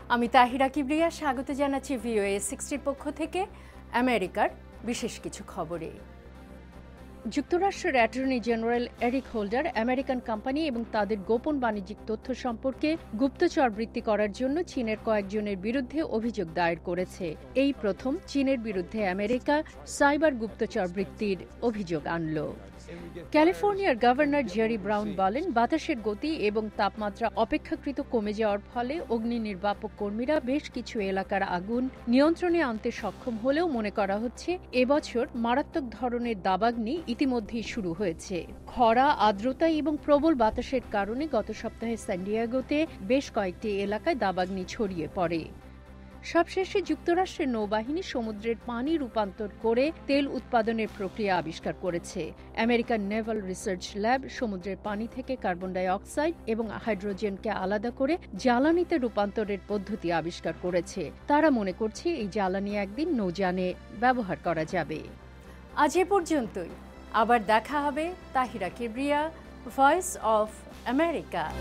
আমি তাহিরা কিবরিয়া স্বাগত জানাচ্ছি VOA 60 পক্ষ থেকে আমেরিকার বিশেষ কিছু খবরে। যুক্তরাষ্ট্রের attorney general Eric holder American company এবং তাদের গোপন বাণিজ্যিক তথ্য সম্পর্কে গুপ্তচর বৃত্তি করার জন্য চীনের কয়েকজনের বিরুদ্ধে অভিযোগ দায়ের করেছে। এই প্রথম চীনের বিরুদ্ধে আমেরিকা সাইবার গুপ্তচর বৃত্তির অভিযোগ আনল। ক্যালিফোর্নিয়ার গভর্নর জেরি ব্রাউন বলেন, বাতাসের গতি এবং তাপমাত্রা অপেক্ষাকৃত কমে যাওয়ার ফলে অগ্নি নির্বাপক কর্মীরা বেশ কিছু এলাকার আগুন নিয়ন্ত্রণে আনতে সক্ষম হলেও মনে করা হচ্ছে এবছর মারাত্মক ধরনের দাবাগ্নি ইতিমধ্যেই শুরু হয়েছে। খরা, আর্দ্রতা এবং প্রবল বাতাসের কারণে গত সপ্তাহে সান ডিয়েগোতে বেশ কয়েকটি এলাকায় দাবাগ্নি ছড়িয়ে পড়ে। সবশেষে যুক্তরাষ্ট্রের নৌবাহিনী সমুদ্রের পানি রূপান্তর করে তেল উৎপাদনের প্রক্রিয়া আবিষ্কার করেছে। আমেরিকান নেভাল রিসার্চ ল্যাব সমুদ্রের পানি থেকে কার্বন ডাই অক্সাইড এবং হাইড্রোজেনকে আলাদা করে জ্বালানিতে রূপান্তরের পদ্ধতি আবিষ্কার করেছে। তারা মনে করছে এই জ্বালানি একদিন নৌযানে ব্যবহার করা যাবে। আজ এ পর্যন্তই। আবার দেখা হবে। Tahira Kibria, voice of America.